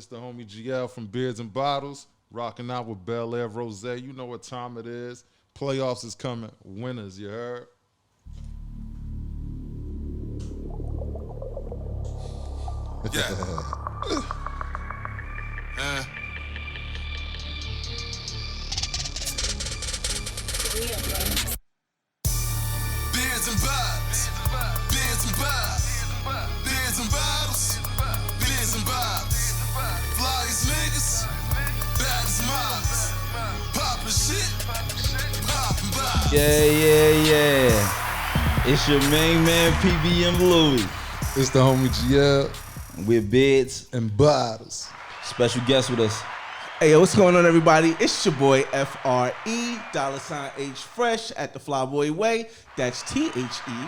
It's the homie GL from Beards and Bottles, rocking out with Bel Air Rose. You know what time it is. Playoffs is coming. Winners, you heard? Yeah. Beards and bottles. Beards and bottles. Beards and bottles. Beards and bottles. Flyest niggas. Baddest models. Poppin' shit. Poppin' bottles. Yeah. It's your main man, PBM Louie. It's the homie GL. With Beards and Bottles. Special guest with us. Hey, yo, what's going on, everybody? It's your boy, FRE H Fresh at the Flyboy Way. That's TheFlyBoy.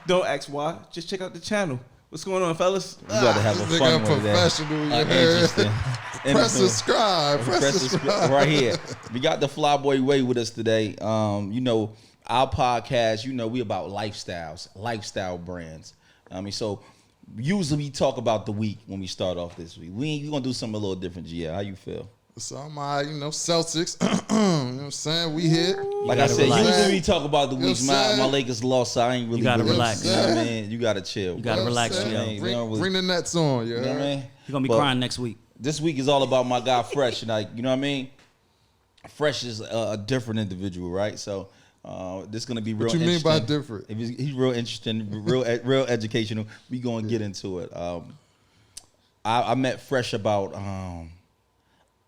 Don't ask why. Just check out the channel. What's going on, fellas? You gotta have a fun one today. Interesting. Press subscribe. Press subscribe. Right here. We got the Flyboy Way with us today. You know, our podcast, you know, we about lifestyles, lifestyle brands. So usually we talk about the week when we start off this week. We're going to do something a little different, Gia. How you feel? So I'm Celtics. You know what I'm saying? We hit. Like I said, usually we talk about the week. My Lakers lost, so I ain't really. You gotta relax. You know what I mean? You gotta chill. You gotta relax, Gia. Bring the nets on, you know what I mean? You're gonna be crying next week. This week is all about my guy Fresh, and you know what I mean? Fresh is a different individual, right? So this is gonna be real. What you mean by different? He's real interesting, real educational. We gonna get into it. I met Fresh about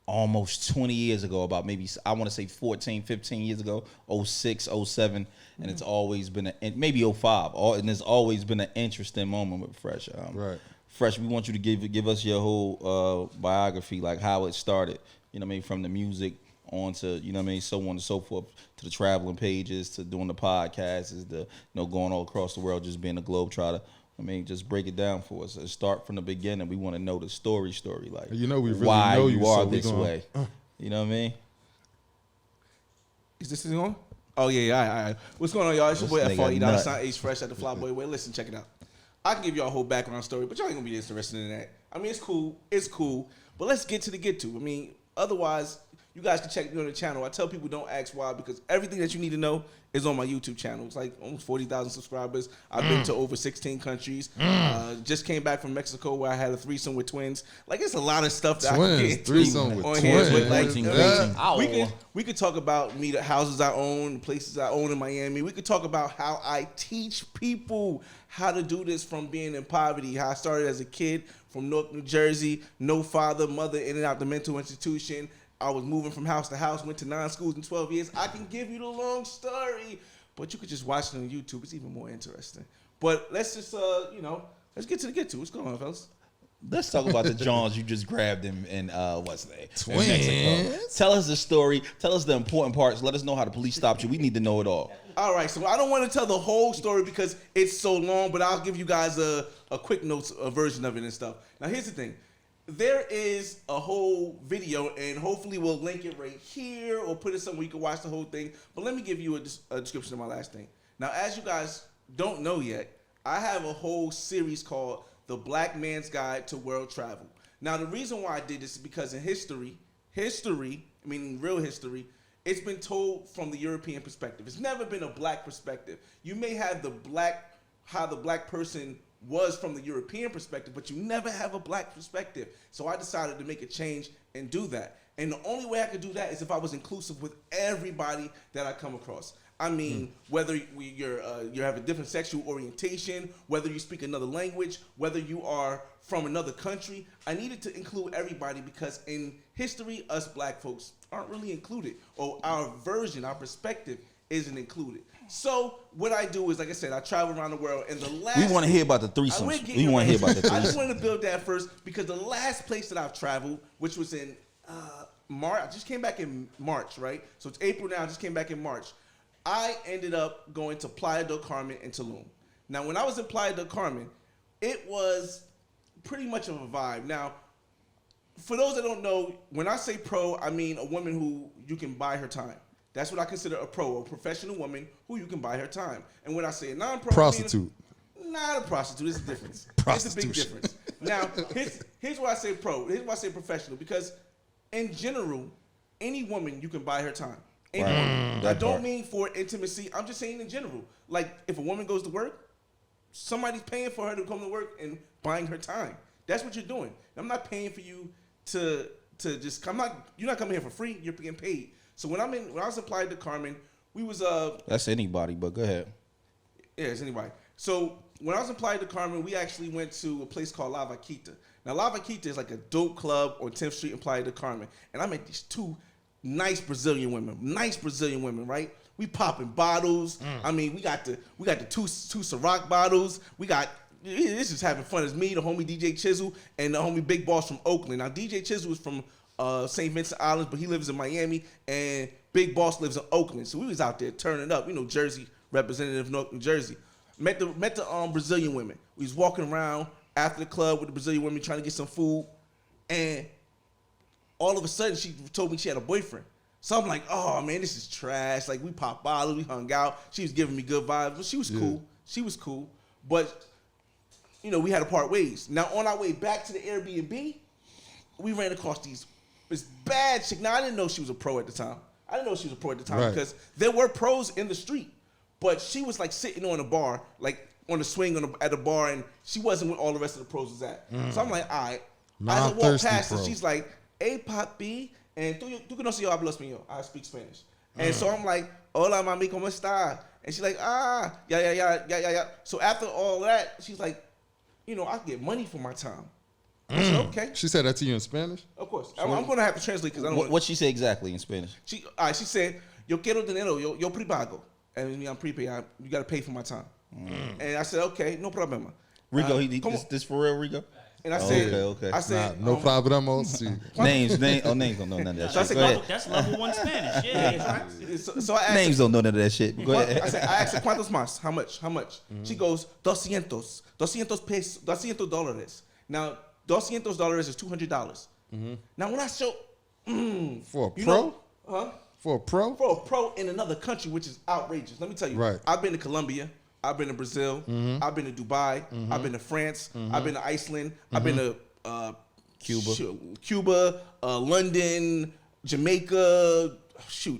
almost 20 years ago, about maybe, I want to say 14, 15 years ago, 06, 07, and it's always been, maybe 05, and there's always been an interesting moment with Fresh. Right. Fresh, we want you to give us your whole biography, like how it started, you know what I mean, from the music on to, you know what I mean, so on and so forth, to the traveling pages, to doing the podcasts, is the, you know, going all across the world, just being a globetrotter. I mean, just break it down for us. Start from the beginning. We want to know the story, like, you know, we really why know you are this way. You know what I mean? Is this on? Oh, yeah, all right. What's going on, y'all? It's your boy, FRE H Fresh at the Flyboy Way. Listen, check it out. I can give y'all a whole background story, but y'all ain't going to be interested in that. I mean, it's cool, but let's get to the get to. I mean, otherwise, you guys can check me on the channel. I tell people don't ask why, because everything that you need to know is on my YouTube channel. It's like almost 40,000 subscribers. I've been to over 16 countries. Just came back from Mexico where I had a threesome with twins. Like, it's a lot of stuff that I can get threesome with on twins. Here. Like, we could talk about me, the houses I own, places I own in Miami. We could talk about how I teach people how to do this from being in poverty, how I started as a kid from Newark, New Jersey, no father, mother, in and out the mental institution. I was moving from house to house, went to 9 schools in 12 years. I can give you the long story, but you could just watch it on YouTube. It's even more interesting. But let's just, let's get to the get to. What's going on, fellas? Let's talk about the Johns you just grabbed in what's the name? Twins. Tell us the story. Tell us the important parts. Let us know how the police stopped you. We need to know it all. All right, so I don't want to tell the whole story because it's so long, but I'll give you guys a quick notes version of it and stuff. Now, here's the thing. There is a whole video, and hopefully we'll link it right here or put it somewhere you can watch the whole thing. But let me give you a description of my last thing. Now, as you guys don't know yet, I have a whole series called The Black Man's Guide to World Travel. Now, the reason why I did this is because in history, meaning real history, it's been told from the European perspective. It's never been a black perspective. You may have how the black person was from the European perspective, but you never have a black perspective. So I decided to make a change and do that. And the only way I could do that is if I was inclusive with everybody that I come across. I mean, whether you have a different sexual orientation, whether you speak another language, whether you are from another country, I needed to include everybody because in history, us black folks aren't really included, or our version, our perspective isn't included. So what I do is, like I said, I travel around the world, and we want to hear about the threesomes. We want to hear about the threesomes. I just wanted to build that first because the last place that I've traveled, which was in March, I just came back in March, right? So it's April now. I just came back in March. I ended up going to Playa Del Carmen and Tulum. Now, when I was in Playa Del Carmen, it was pretty much of a vibe. Now, for those that don't know, when I say pro, I mean a woman who you can buy her time. That's what I consider a pro, a professional woman who you can buy her time. And when I say a non-pro, prostitute. Not a prostitute. There's a difference. There's a big difference. Now, here's why I say pro. Here's why I say professional. Because in general, any woman, you can buy her time. Any woman. I don't mean for intimacy. I'm just saying in general. Like, if a woman goes to work, somebody's paying for her to come to work and buying her time. That's what you're doing. I'm not paying for you to just come. You're not coming here for free. You're getting paid. So when I was in Playa Del Carmen, we was That's anybody, but go ahead. Yeah, it's anybody. So when I was in Playa Del Carmen, we actually went to a place called La Vaquita. Now La Vaquita is like a dope club on 10th Street in Playa Del Carmen, and I met these two nice Brazilian women, right? We popping bottles. I mean, we got the two Ciroc bottles. This is having fun. It's me, the homie DJ Chisel, and the homie Big Boss from Oakland. Now DJ Chisel is from St. Vincent Islands, but he lives in Miami, and Big Boss lives in Oakland. So we was out there turning up. You know, Jersey, representative of New Jersey. Met the Brazilian women. We was walking around after the club with the Brazilian women trying to get some food, and all of a sudden she told me she had a boyfriend. So I'm like, oh man, this is trash. Like, we popped bottles, we hung out. She was giving me good vibes, but she was cool. She was cool, but you know, we had to part ways. Now on our way back to the Airbnb, we ran across this bad chick. Now I didn't know she was a pro at the time. Right. Because there were pros in the street. But she was like sitting on a bar, like on the swing at the bar, and she wasn't where all the rest of the pros was at. So I'm like, all right. As I walk past her, she's like, hey, papi, and tú conoces yo hablo español. I speak Spanish. And so I'm like, hola, mami, ¿cómo está? And she's like, yeah. So after all that, she's like, you know, I get money for my time. I said, okay. She said that to you in Spanish? Of course. I'm going to have to translate because I don't want. What she say exactly in Spanish? She said, yo quiero dinero, yo prepago. And I'm prepaid. You got to pay for my time. And I said, okay, no problema. Rico, this for real, Rico? And I said, okay. I said, no problemo. See. Names don't know none of that So I shit. said, Go ahead. That's level 1 Spanish. Yeah, right. So I asked Names don't know none of that shit. Go ahead. I asked her, ¿cuántos más? How much? She goes, $200 pesos, $200. Now, $200 is $200. Now, when I show, For a pro? you know, huh? For a pro? For a pro in another country, which is outrageous. Let me tell you. Right. I've been to Colombia. I've been to Brazil. I've been to Dubai. I've been to France. I've been to Iceland. I've been to Cuba, London, Jamaica,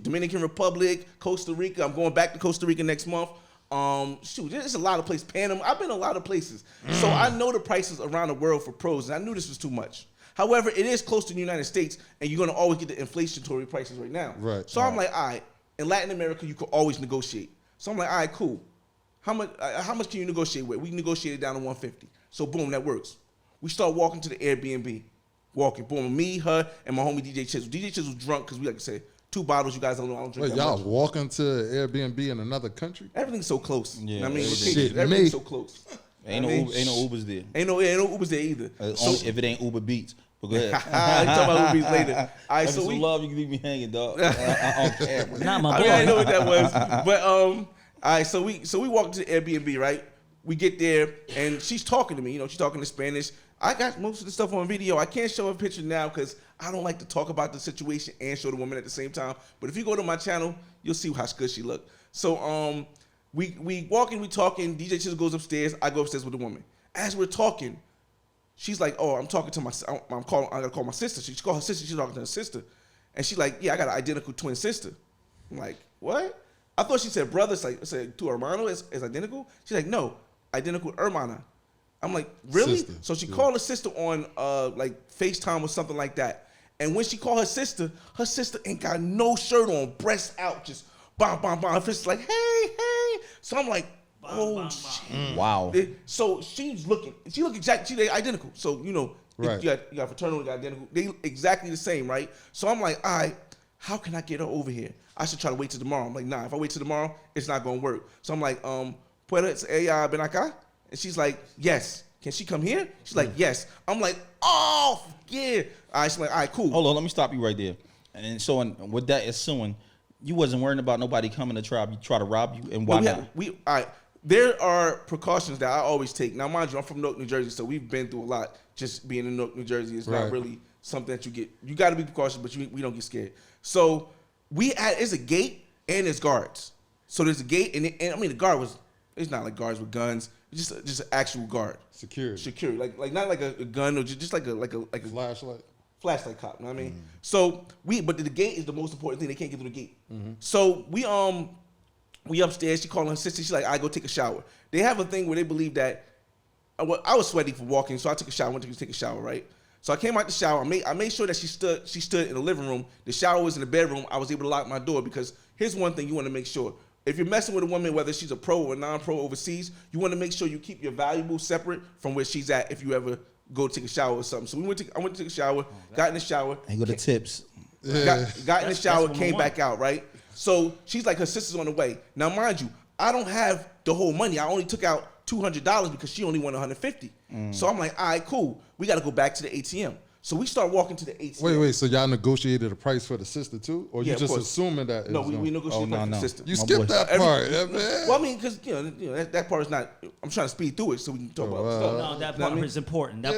Dominican Republic, Costa Rica. I'm going back to Costa Rica next month. There's a lot of places. Panama. I've been a lot of places. So I know the prices around the world for pros, and I knew this was too much. However, it is close to the United States, and you're going to always get the inflationary prices right now. Right. So I'm like, all right, in Latin America, you could always negotiate. So I'm like, all right, cool. How much can you negotiate with? We negotiated down to $150. So boom, that works. We start walking to the Airbnb. Boom, me, her, and my homie DJ Chisel. DJ Chisel was drunk because we, like I said, 2 bottles. You guys don't know I don't drink Wait, that y'all much. walking to Airbnb in another country? Everything's so close. Yeah, You know what I mean, shit, everything's so close. Ain't no Ubers there. Ain't no Ubers there either. Only if it ain't Uber Beats. But go ahead. You talk about Uber Beats later. All right, so some we love, you can leave me hanging, dog. On camera. Not my I boy. mean, I know what that was. But all right, so we walk to the Airbnb, right? We get there and she's talking to me. You know, she's talking in Spanish. I got most of the stuff on video. I can't show a picture now because I don't like to talk about the situation and show the woman at the same time. But if you go to my channel, you'll see how good she looked. So we walking, we talking. DJ Chisel goes upstairs. I go upstairs with the woman. As we're talking, she's like, "Oh, I'm talking to I gotta call my sister." She called her sister. She's talking to her sister, and she's like, "Yeah, I got an identical twin sister." I'm like, "What?" I thought she said brother. It's like tu hermano is identical. She's like, "No, identical hermana." I'm like, "Really?" Sister, So she called her sister on like FaceTime or something like that. And when she called her sister ain't got no shirt on, breasts out, just bam, bam, bam. Her sister's like, hey. So I'm like, oh shit. Wow. So she look exactly, they identical. So, you know, Right. you got fraternal, you got identical. They exactly the same, right? So I'm like, all right, how can I get her over here? I should try to wait till tomorrow. I'm like, nah, if I wait till tomorrow, it's not gonna work. So I'm like, ¿puedes ella ven acá? And she's like, yes. Can she come here? She's like, yes. I'm like, oh, yeah. All right, she's like, all right, cool. Hold on, let me stop you right there. And so with that ensuing, you wasn't worrying about nobody coming to try to rob you, and why not? All right. There are precautions that I always take. Now, mind you, I'm from Newark, New Jersey, so we've been through a lot. Just being in Newark, New Jersey is not really something that you get. You got to be precautious, but we don't get scared. So it's a gate and there's guards. So there's a gate, and I mean the guard was. It's not like guards with guns. just an actual guard, security, like not like a gun or just like a flashlight cop. You know what I mean? So but the gate is the most important thing. They can't get through the gate. So we upstairs. She calling her sister. She's like, I go take a shower. They have a thing where they believe that. I was sweating from walking, so I took a shower. Went to take a shower, right? So I came out the shower. I made sure that she stood in the living room. The shower was in the bedroom. I was able to lock my door because here's one thing you want to make sure. If you're messing with a woman, whether she's a pro or non-pro overseas, you want to make sure you keep your valuables separate from where she's at if you ever go take a shower or something. So I went to take a shower, got in the shower. And go to tips. Got in the shower, came back out, right? So she's like, her sister's on the way. Now, mind you, I don't have the whole money. I only took out $200 because she only won $150. So I'm like, all right, cool. We got to go back to the ATM. So we start walking to the ATM. Wait. So y'all negotiated a price for the sister too, or you just assuming that? No, we negotiated for the sister. You skipped that part, man. Well, I mean, because you know that part is not. I'm trying to speed through it so we can talk about stuff. No, that part is important. That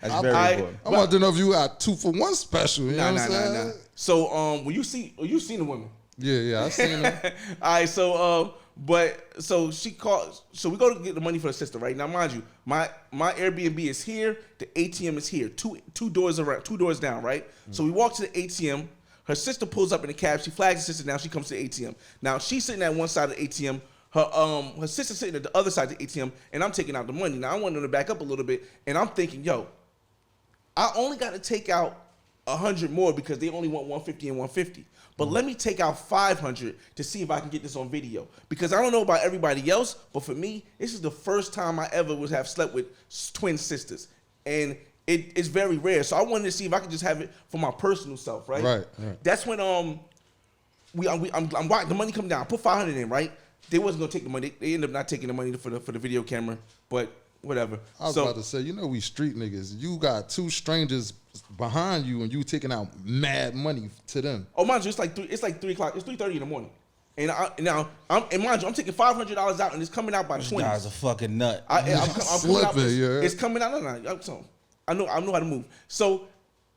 That's very important. I want to know if you got 2-for-1 special. You know what I'm saying? Nah. So when you seen the women? Yeah, I seen them. All right, so she called. So we go to get the money for the sister, right? Now, mind you, my Airbnb is here. The ATM is here. Two doors down, right? So we walk to the ATM. Her sister pulls up in the cab. She flags the sister down. She comes to the ATM. Now she's sitting at one side of the ATM. Her sister sitting at the other side of the ATM, and I'm taking out the money. Now I want them to back up a little bit, and I'm thinking, yo, I only got to take out 100 more because they only want 150 and 150. But let me take out 500 to see if I can get this on video. Because I don't know about everybody else, but for me, this is the first time I ever would have slept with twin sisters. And it's very rare. So I wanted to see if I could just have it for my personal self, right? Right. That's when I'm watching the money come down. I put 500 in, right? They wasn't gonna take the money. They ended up not taking the money for the video camera, but whatever. I was about to say, you know, we street niggas. You got two strangers behind you, and you taking out mad money to them. Oh, mind you, it's like 3 o'clock. It's 3:30 in the morning, and mind you, I'm taking $500 out, and it's coming out by 20. This guy's a fucking nut. It's coming out. No. I know how to move. So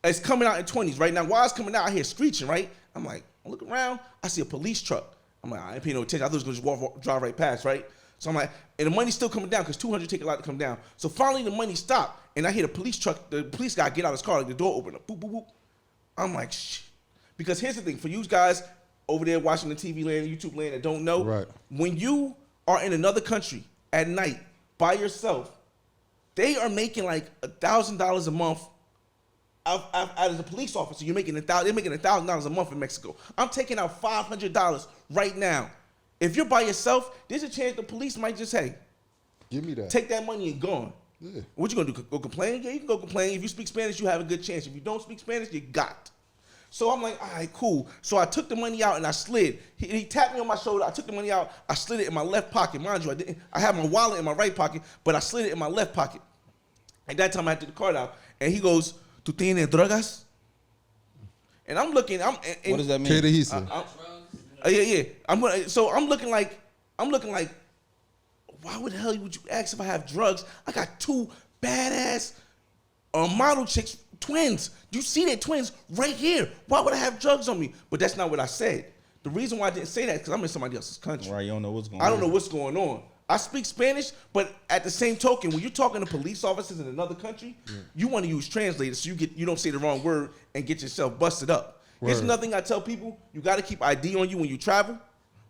it's coming out in 20s right now. While it's coming out, I hear screeching. Right, I'm like, I look around, I see a police truck. I'm like, I ain't paying no attention. I thought it was gonna just drive right past, right? So I'm like, and the money's still coming down because 200 take a lot to come down. So finally the money stopped, and I hear the police guy get out of his car, like the door open up, boop, boop, boop. I'm like, shh. Because here's the thing, for you guys over there watching the TV land, YouTube land that don't know, right. When you are in another country at night by yourself, they are making like $1,000 a month as a police officer. They're making $1,000 a month in Mexico. I'm taking out $500 right now. If you're by yourself, there's a chance the police might just, hey, give me that. Take that money and gone. Yeah. What you gonna do? Go complain? Yeah, you can go complain. If you speak Spanish, you have a good chance. If you don't speak Spanish, you got. So I'm like, all right, cool. So I took the money out and I slid. He tapped me on my shoulder. I took the money out. I slid it in my left pocket. Mind you, I had my wallet in my right pocket, but I slid it in my left pocket. At that time, I took the card out, and he goes, "¿Tú tienes drogas?" And I'm looking. What does that mean? Yeah. I'm looking like, why would the hell would you ask if I have drugs? I got two badass model chicks, twins. You see that twins right here. Why would I have drugs on me? But that's not what I said. The reason why I didn't say that is because I'm in somebody else's country. Right, you don't know what's going on. I don't know what's going on. I speak Spanish, but at the same token, when you're talking to police officers in another country, you want to use translators so you don't say the wrong word and get yourself busted up. Here's another thing I tell people: you got to keep ID on you when you travel,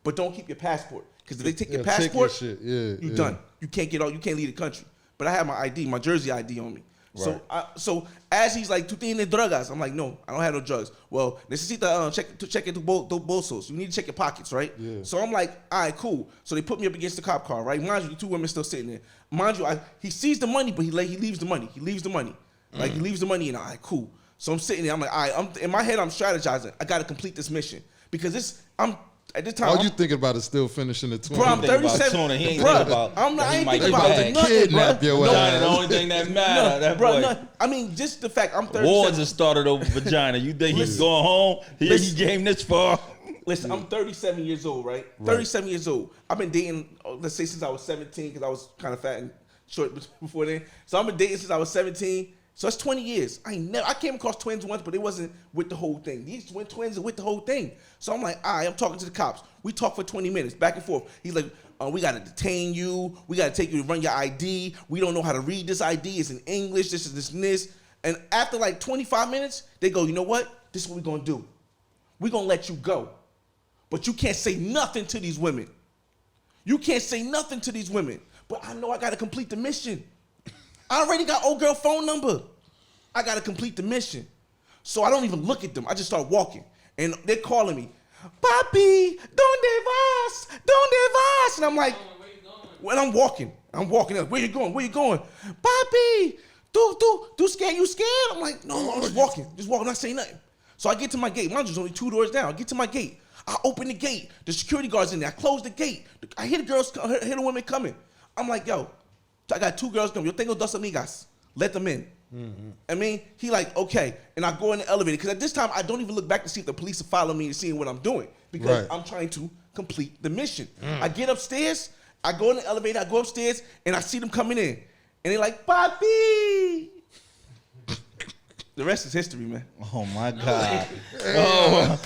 but don't keep your passport. Because if they take your passport, you're done. You can't get out. You can't leave the country. But I have my ID, my Jersey ID on me. Right. So as he's like, "¿Tú tienes drogas?" I'm like, "No, I don't have no drugs." Well, necesita check into bolsos. You need to check your pockets, right? Yeah. So I'm like, all right, cool. So they put me up against the cop car, right? Mind you, the two women still sitting there. Mind you, he sees the money, but he leaves the money. He leaves the money. Like, he leaves the money, and all right, cool. So I'm sitting there. I'm like, all right. In my head, I'm strategizing. I got to complete this mission because at this time, all you thinking about is still finishing the 20. Bro, I'm 37. He ain't thinking about. I ain't thinking about nothing, kidnap your ass. The only thing that matters. No, I mean, just the fact I'm 37. Wars have started over vagina. You think he's going home? He came this far. Listen, I'm 37 years old, right? 37 years old. I've been dating, let's say, since I was 17, because I was kind of fat and short before then. So I've been dating since I was 17. So that's 20 years. I came across twins once, but it wasn't with the whole thing. These twins are with the whole thing. So I'm like, all right, I'm talking to the cops. We talk for 20 minutes, back and forth. He's like, We got to detain you. We got to take you to run your ID. We don't know how to read this ID. It's in English. This is this and this. And after like 25 minutes, they go, you know what? This is what we're going to do. We're going to let you go. But you can't say nothing to these women. You can't say nothing to these women. But I know I got to complete the mission. I already got old girl phone number. I got to complete the mission. So I don't even look at them. I just start walking. And they're calling me, Papi, ¿dónde vas? ¿Dónde vas? And I'm like, when I'm walking. Where you going? Where you going? Papi, tú scared? You scared? I'm like, no, I'm just walking, not saying nothing. So I get to my gate. Mine's just only 2 doors down. I get to my gate. I open the gate. The security guard's in there. I close the gate. I hear the women coming. I'm like, yo, I got 2 girls coming. Yo tengo dos amigas. Let them in. Mm-hmm. I mean, he like, okay. And I go in the elevator. Because at this time, I don't even look back to see if the police are following me and seeing what I'm doing. Because I'm trying to complete the mission. I get upstairs. I go in the elevator. I go upstairs. And I see them coming in. And they're like, Papi. The rest is history, man. Oh, my God. Clap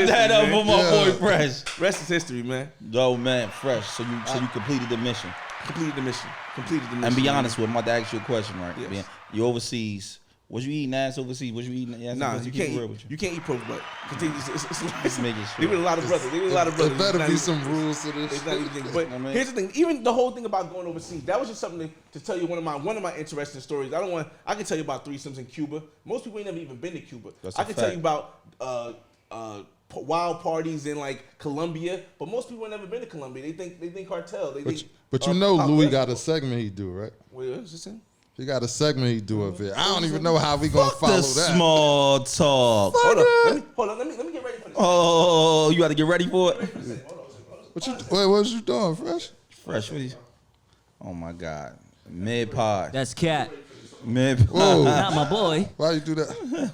that up for my boy Fresh. Rest is history, man. Yo, man, Fresh. So you completed the mission. Completed the mission. And be honest with me, I'm about to ask you a question, right? Yes. You overseas. Was you eating ass overseas? Was you eating ass? Nah, you can't eat pork butt. It's making sure. They were a lot of brothers. There better be some rules to this. But here's the thing. Even the whole thing about going overseas, that was just something to tell you one of my interesting stories. I can tell you about threesomes in Cuba. Most people ain't never even been to Cuba. I can tell you about wild parties in like Colombia, but most people have never been to Colombia. They think cartel. But you know, Louis got a segment he do, right? What's this thing? He got a segment he do up here. I don't even know how we gonna follow that. Small talk. Hold on. Let me get ready for this. Oh, you got to get ready for it. What you doing, Fresh? Fresh, what are you? Oh my God, mid pod. That's cat. Mid pod. Whoa. Not my boy. Why you do that?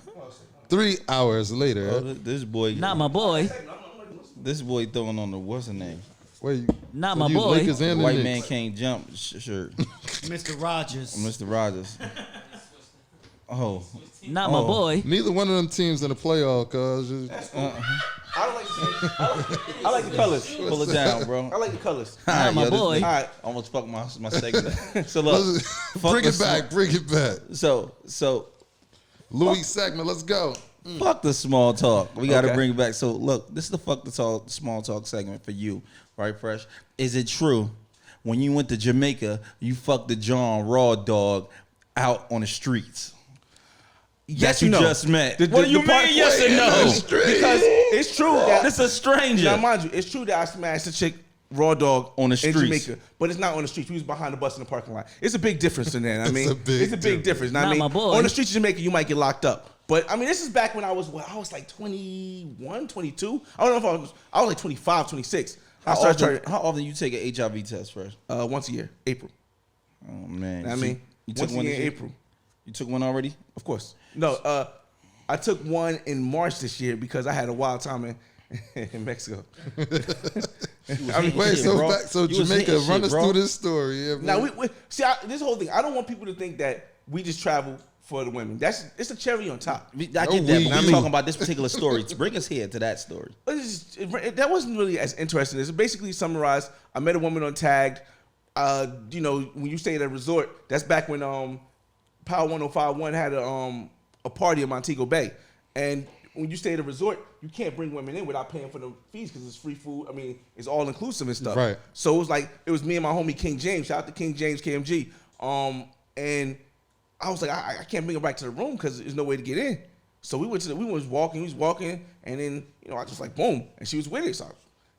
3 hours later. Oh, this boy. Not my boy. This boy throwing on the what's the name? Where you? Not my boy. The white man can't jump shirt. Mr. Rogers. Mr. Rogers. Oh. Not my boy. Neither one of them teams in the playoff, cuz. I don't like the team. I like the colors. Pull it down, bro. I like the colors. Not my boy. All right. Almost fucked my segment. So look. Bring it back. So. Louis segment, let's go. Fuck the small talk. We got to bring it back. So look, this is the fuck the small talk segment for you, right, Fresh? Is it true when you went to Jamaica, you fucked the John Raw dog out on the streets? Yes, that you no. just met. What do you mean? Yes or no? Because it's true that this is a stranger. Now, mind you, it's true that I smashed a chick raw dog on the streets in Jamaica, but it's not on the streets. We was behind the bus in the parking lot. It's a big difference in that. It's a big difference. Not my boy. On the streets of Jamaica, you might get locked up. But I mean, this is back when I was like 21, 22. I don't know if I was like 25, 26. How often you take an HIV test, Fresh? Once a year, April. Oh man. I mean, you took one in April. You took one already? Of course. No, I took one in March this year because I had a wild time in Mexico. So Jamaica, run us through this story. Yeah, now we see this whole thing. I don't want people to think that we just travel for the women. It's a cherry on top. I get that, but I'm talking about this particular story. Bring us here to that story. That wasn't really as interesting. It's basically summarized. I met a woman on Tagged. When you stay at a resort, that's back when Power 105.1 had a party in Montego Bay, and when you stay at a resort, you can't bring women in without paying for the fees because it's free food. I mean, it's all inclusive and stuff. Right. So it was me and my homie King James. Shout out to King James KMG. And I was like, I can't bring her back to the room because there's no way to get in. So we was walking, and then I just like boom, and she was with it. So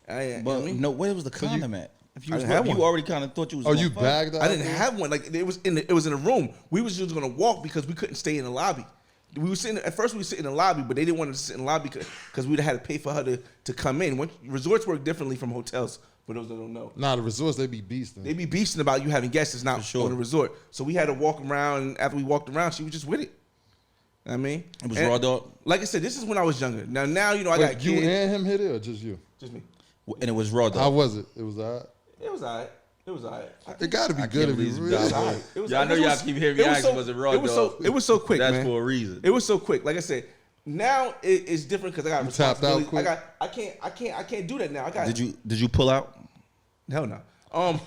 where was the condom at? If you already kind of thought you was. Oh, you bagged that? I didn't have one. Like it was in a room. We was just gonna walk because we couldn't stay in the lobby. We were sitting at first. We were sitting in the lobby, but they didn't want us to sit in the lobby because we'd have to pay for her to come in. Resorts work differently from hotels. For those that don't know, nah, the resorts they be beasting. They be beasting about you having guests. It's not on the resort. So we had to walk around. And after we walked around, she was just with it. I mean, it was raw dog. Like I said, this is when I was younger. Now I got kids. You and him hit it, or just you? Just me. And it was raw dog. How was it? It was alright. It was alright. It got to be good if you really. I know y'all keep hearing me asking, was it raw dog? It was so quick. That's man. for a reason. It was so quick. Like I said, now it's different because I got responsibility. Tapped out quick. I can't do that now. Did you pull out? Hell no.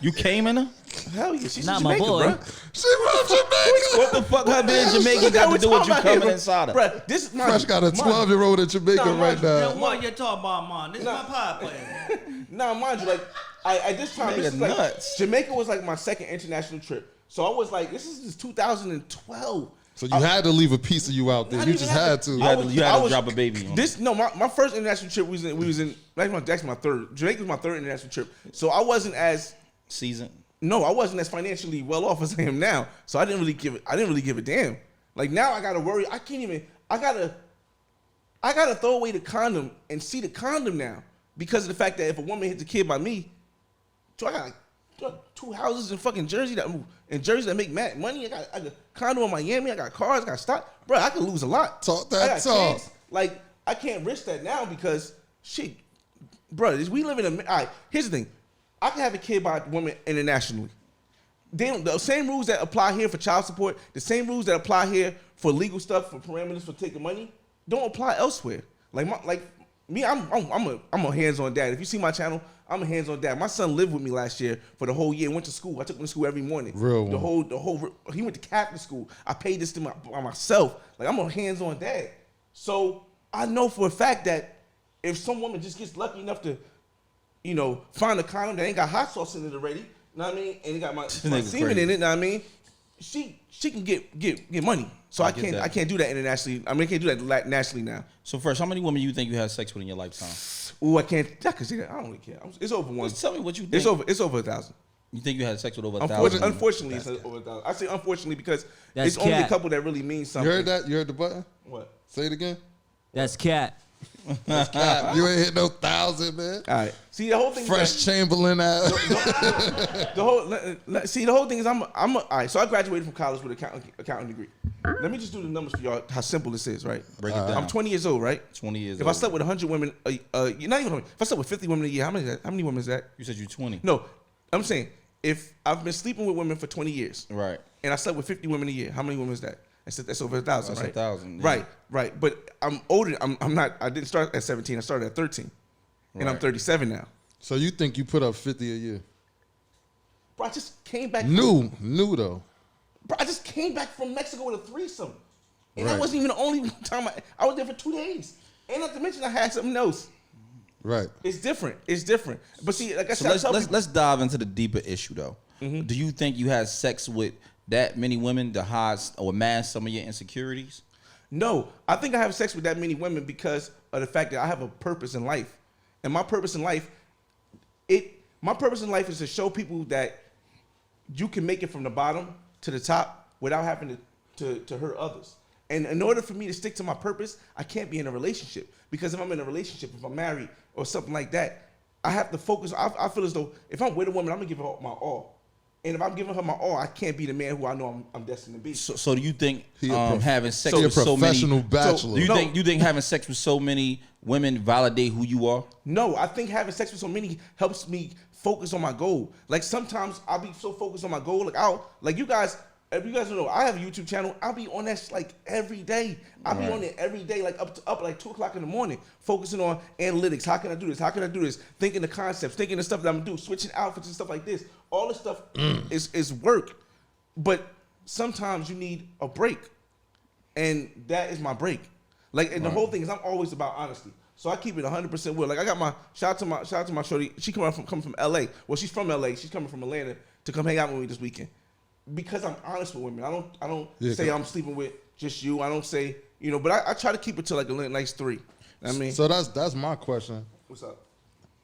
You came in her? Hell yeah, she's Not from my Jamaica, boy. bruh. She from Jamaica. What the fuck her being Jamaican got to do with you coming inside her? Bruh, this is my Fresh got a 12-year-old in Jamaica Nah, right Then now. what you talking about, man? This is my pod player. Nah, mind you, like at this time, this Nigga is like, nuts. Jamaica was like my second international trip. So I was like, this is 2012. So you had to leave a piece of you out there. I You didn't just even had to. You had to, you had I to was- drop a baby on This no, my first international trip we was in actually my third. Jamaica was my third international trip. So I wasn't as season. financially well off as I am now. So I didn't really give a damn. Like now I gotta worry. I gotta throw away the condom and see the condom now because of the fact that if a woman hits a kid by me, so I got like 2 houses in fucking Jersey that make mad money. I got a condo in Miami. I got cars. I got stock. Bro, I could lose a lot. Talk that I got talk. kids. Like I can't risk that now because shit, bro. We live in a. All right, here's the thing. I can have a kid by a woman internationally. The same rules that apply here for child support, the same rules that apply here for legal stuff, for parameters for taking money, don't apply elsewhere. I'm a hands-on dad. If you see my channel, I'm a hands-on dad. My son lived with me last year for the whole year. Went to school. I took him to school every morning. Real The one. whole. He went to Catholic school. I paid this to by myself. Like I'm a hands-on dad. So I know for a fact that if some woman just gets lucky enough to, find a condom that ain't got hot sauce in it already, you know what I mean, and it got my Nigga semen crazy. in it, you know what I mean, she can get money. So I get can't that. I can't do that internationally. I mean I can't do that nationally now. So first, how many women you think you had sex with in your lifetime? Ooh, I can't. I can see that. I don't really care. It's over one. Just tell me what you think. It's over 1,000. You think you had sex with over 1,000? Unfortunately, it's over 1,000. I say unfortunately because That's it's only a cat. couple that really mean You something. heard that? You heard the button? What? Say it again. That's cat. You ain't hit no 1,000, man. All right. See the whole thing. Fresh Chamberlain ass. The whole thing is all right. So I graduated from college with an accounting degree. Let me just do the numbers for y'all. How simple this is, right? Break it down. I'm 20 years old, right? 20 years If old. I slept with 100 women, you're not even. If I slept with 50 women a year, how many women is that? You said you 20. No, I'm saying if I've been sleeping with women for 20 years, Right. and I slept with 50 women a year, how many women is that? That's over 1,000, That's right? 1,000, yeah. Right. But I'm older. I'm not. I didn't start at 17. I started at 13, and I'm Right. 37 now. So you think you put up 50 a year? Bro, I just came back. New though. Bro, I just came back from Mexico with a threesome, and that Right. wasn't even the only time I was there for 2 days. And not to mention I had something else. Right. It's different. But see, like I So said, I tell let's people- let's dive into the deeper issue though. Mm-hmm. Do you think you had sex with that many women to hide or mask some of your insecurities? No, I think I have sex with that many women because of the fact that I have a purpose in life, and my purpose in life is to show people that you can make it from the bottom to the top without having to hurt others. And in order for me to stick to my purpose, I can't be in a relationship because if I'm in a relationship, if I'm married or something like that, I have to focus. I feel as though if I'm with a woman, I'm gonna give her my all. And if I'm giving her my all, I can't be the man who I know I'm destined to be. So do you think He a having sex He a with so many? professional bachelor. Do you No. think having sex with so many women validate who you are? No, I think having sex with so many helps me focus on my goal. Like sometimes I'll be so focused on my goal, like you guys. If you guys don't know, I have a YouTube channel. I'll be on that like every day. I'll be on it every day, like up like 2 o'clock in the morning, focusing on analytics. How can I do this? How can I do this? Thinking the concepts, thinking the stuff that I'm gonna do, switching outfits and stuff like this. All this stuff is work. But sometimes you need a break. And that is my break. Like, and the whole thing is I'm always about honesty. So I keep it 100% real. Like I got my shout out to my shorty. She coming from LA. Well, she's from LA. She's coming from Atlanta to come hang out with me this weekend. Because I'm honest with women. I don't say I'm sleeping with just you. I don't say, but I try to keep it to like a nice 3. I mean, So that's my question. what's up?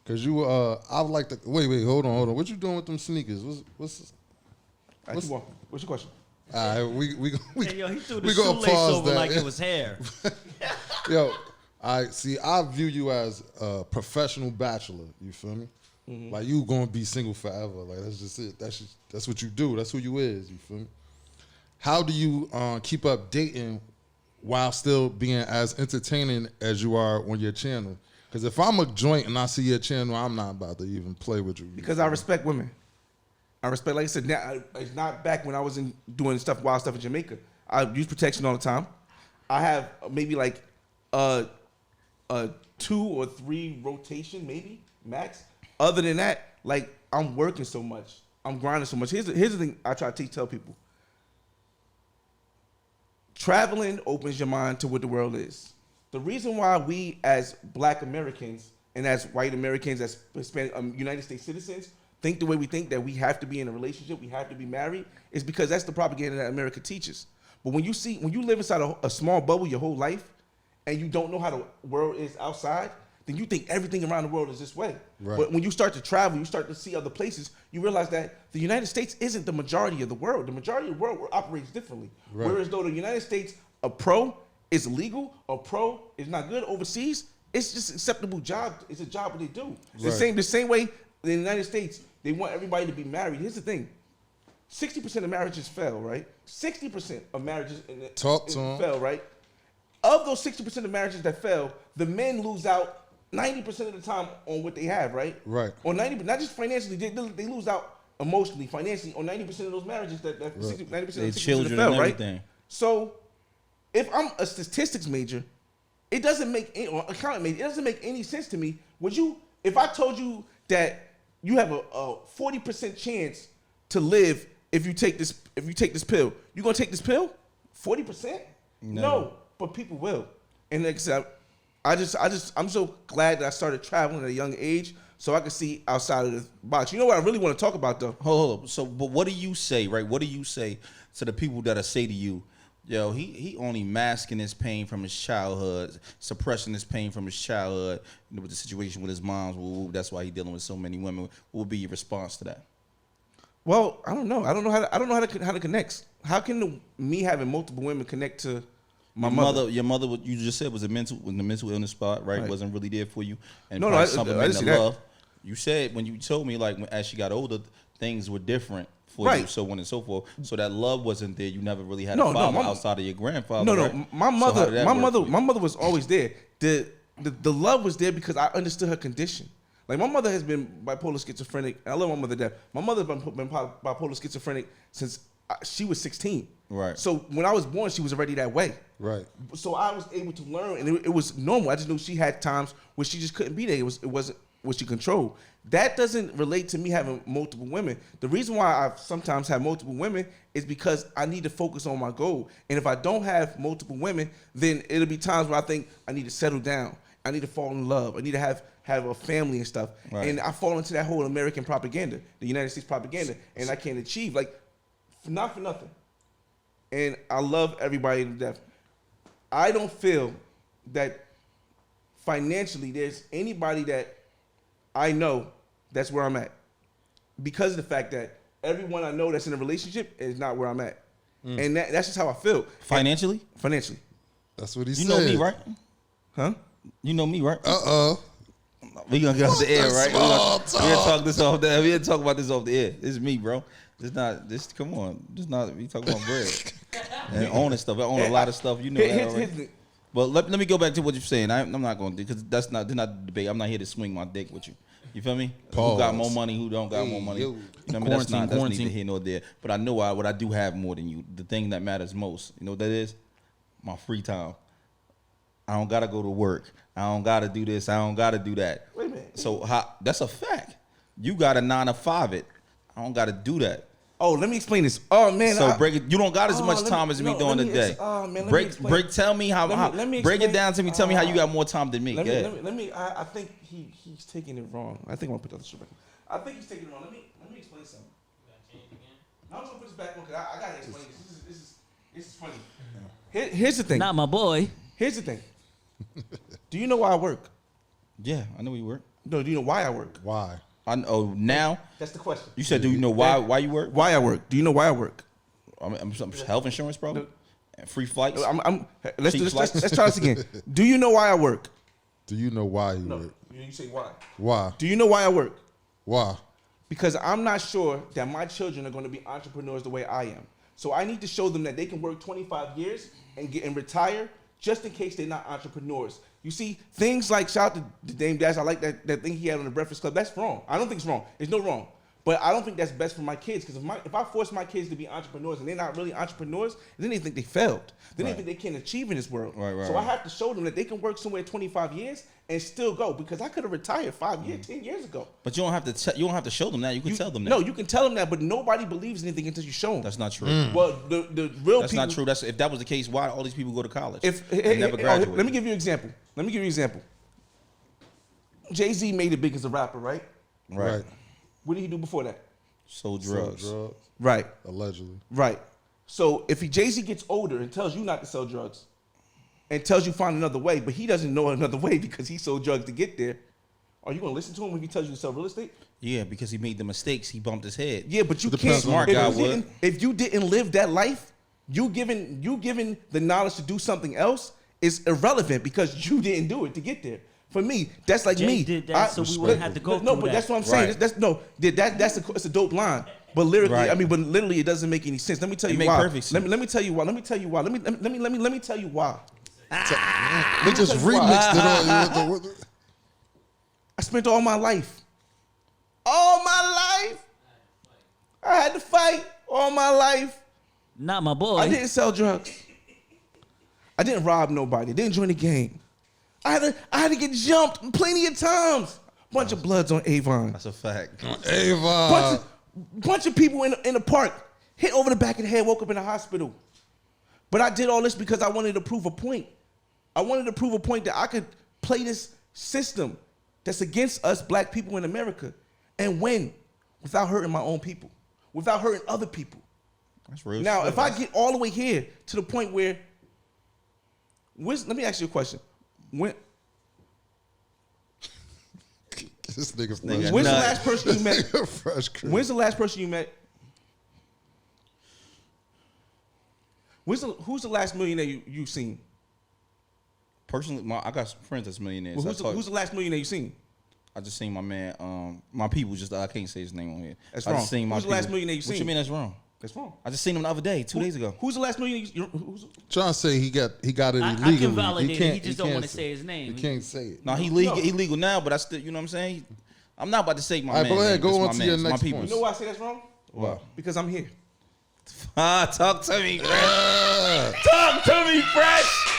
Cause you I would like to wait, hold on. What you doing with them sneakers? What's All right, keep walking. What's your question? all right, we Hey, yo, he threw the we gonna shoelace pause over that. like it was hair. Yo, I view you as a professional bachelor. You feel me? Mm-hmm. Like you gonna be single forever. Like that's just it. That's what you do. That's who you is. You feel me? How do you keep up dating while still being as entertaining as you are on your channel? Because if I'm a joint and I see your channel, I'm not about to even play with you. Because I respect women. I respect, like I said, now, it's not back when I was doing wild stuff in Jamaica. I use protection all the time. I have maybe like a 2 or 3 rotation, maybe max. Other than that, like I'm working so much, I'm grinding so much. Here's the thing I try to tell people. Traveling opens your mind to what the world is. The reason why we as Black Americans and as white Americans, as Hispanic United States citizens, think the way we think, that we have to be in a relationship, we have to be married, is because that's the propaganda that America teaches. But when you live inside a small bubble your whole life, and you don't know how the world is outside, then you think everything around the world is this way. Right. But when you start to travel, you start to see other places, you realize that the United States isn't the majority of the world. The majority of the world operates differently. Right. Whereas though the United States, a pro is legal, a pro is not good overseas, it's just an acceptable job. It's a job that they do. Right. The same way in the United States, they want everybody to be married. Here's the thing. 60% of marriages fail, right? 60% of marriages fail, right? Of those 60% of marriages that fail, the men lose out 90% of the time on what they have, right? Right. On 90%, not just financially, they lose out emotionally, financially on 90% of those marriages that 90% of Their the 60% children that fail, and right? everything. So if I'm a statistics major, it doesn't make any, or accounting major, it doesn't make any sense to me. If I told you that you have a 40% chance to live if you take this pill, you gonna take this pill? 40%? No, but people will. And like I said, I'm so glad that I started traveling at a young age so I could see outside of the box. You know what I really want to talk about though? Hold on. So, but what do you say, right? What do you say to the people that say to you, yo, he only masking his pain from his childhood, suppressing his pain from his childhood, with the situation with his moms. That's why he's dealing with so many women. What would be your response to that? Well, I don't know. I don't know how to connect. How can me having multiple women connect to my mother? Your mother, what you just said was the mental illness spot, right? Wasn't really there for you, and No, probably I something didn't in see the that. love. You said when you told me like as she got older, things were different for you, so on and so forth. So that love wasn't there. You never really had a father outside of your grandfather. No, right? my So how did that work for you? mother was always there. The love was there because I understood her condition. Like my mother has been bipolar schizophrenic. And I love my mother to death. My mother's been bipolar schizophrenic since she was 16. Right. So when I was born, she was already that way. Right. So I was able to learn, and it was normal. I just knew she had times where she just couldn't be there. It wasn't what she controlled. That doesn't relate to me having multiple women. The reason why I sometimes have multiple women is because I need to focus on my goal. And if I don't have multiple women, then it'll be times where I think I need to settle down. I need to fall in love. I need to have a family and stuff. Right. And I fall into that whole American propaganda, the United States propaganda, and I can't achieve, not for nothing. And I love everybody to death. I don't feel that financially there's anybody that I know that's where I'm at, because of the fact that everyone I know that's in a relationship is not where I'm at. And that's just how I feel. Financially? Financially. That's what he You said. know me, right? Huh? You know me, right? Uh-oh. We gonna get off the air, right? Small We gonna talk this off the air. We gonna talk about this off the air. This is me, bro. Come on. We talking about bread. And owning stuff. I own a lot of stuff. You know that already. But let me go back to what you're saying. I'm not going to, because that's not the debate. I'm not here to swing my dick with you. You feel me? Pause. Who got more money? Who don't got more money? Yo. You know what I mean? That's Quarantine. neither here nor there. But I know what I do have more than you. The thing that matters most. You know what that is? My free time. I don't gotta go to work. I don't gotta do this. I don't gotta do that. Wait a minute. So that's a fact. You got a 9 to 5 it. I don't gotta do that. Oh, let me explain this. Oh man. So break it. You don't got as much let me- time as me no, during let the me day. ex- oh, man, let me explain. break. Tell me how. Let me break it explain. down to me. Tell me how you got more time than me. Let Go me, ahead. let me. I think he's taking it wrong. I think I'm gonna put that shit back. I think he's taking it wrong. Let me explain something. No, I'm gonna put this back on because I gotta explain this. This is funny. Here's the thing. Not my boy. Here's the thing. Do you know why I work? Yeah, I know you work. No, do you know why I work? Why? I know now. That's the question. You said, do you know why you work? Why I work? Do you know why I work? I'm some health insurance, bro. And free flights. Let's try this again. Do you know why I work? Do you know why you work? You say why. Why? Do you know why I work? Why? Because I'm not sure that my children are going to be entrepreneurs the way I am. So I need to show them that they can work 25 years and retire just in case they're not entrepreneurs. You see, things like, shout out to Dame Dash, I like that thing he had on the Breakfast Club. That's wrong. I don't think it's wrong. There's no wrong. But I don't think that's best for my kids because if I force my kids to be entrepreneurs and they're not really entrepreneurs, then they think they failed. Then they think they can't achieve in this world. So I have to show them that they can work somewhere 25 years and still go because I could have retired 5 years, 10 years ago. But you don't have to. You don't have to show them that. You can tell them that. No, you can tell them that, but nobody believes anything until you show them. That's not true. Well, the real That's people. not true. If that was the case, why all these people go to college? If never graduate. let me give you an example. Jay-Z made it big as a rapper, right? Right. What did he do before that? Sold drugs. Right. Allegedly. Right. So if Jay-Z gets older and tells you not to sell drugs and tells you find another way, but he doesn't know another way because he sold drugs to get there, are you going to listen to him if he tells you to sell real estate? Yeah, because he made the mistakes. He bumped his head. Yeah, but you Depends can't. on the guy If you didn't live that life, you given the knowledge to do something else is irrelevant because you didn't do it to get there. For me, that's like Jay me. did that so we wouldn't have to go No, through but that. that's what I'm saying. Right. It's a dope line. But lyrically, Right. I mean, but literally, it doesn't make any sense. Let me tell you make why. perfect sense. Let me tell you why. Let me tell you why. Let me tell you why. They just remixed it on you. I spent all my life. I had to fight all my life. Not my boy. I didn't sell drugs. I didn't rob nobody. Didn't join the gang. I had to get jumped plenty of times. Bunch of bloods on Avon. That's a fact. Ava. Bunch of people in the park hit over the back of the head, woke up in the hospital. But I did all this because I wanted to prove a point. I wanted to prove a point that I could play this system that's against us black people in America and win without hurting my own people, without hurting other people. That's real. Now, shit. if I get all the way here to the point where, let me ask you a question. This nigga nigga fresh. When's the nut. last person you met? Fresh Chris. When's the last person you met? Who's the last millionaire you've seen? Personally, I got some friends that's millionaires. Well, who's the last millionaire you seen? I just seen my man, my people. Just I can't say his name on here. That's I wrong. Just seen my Who's the last people. millionaire you What seen? you mean that's wrong? That's wrong. I just seen him the other day, 2 days ago. Who's the last millionaire? Trying to say he got it I illegally. can validate it. can't- He just don't can't want to say his name. He can't say it. No, he legal now, but I still, you know what I'm saying? I'm not about to say my All right, man. go ahead, name. go It's on my to man. your It's my next people. point. You know why I say that's wrong? What? Because I'm here. Talk to me, Fresh. Talk to me, Fresh.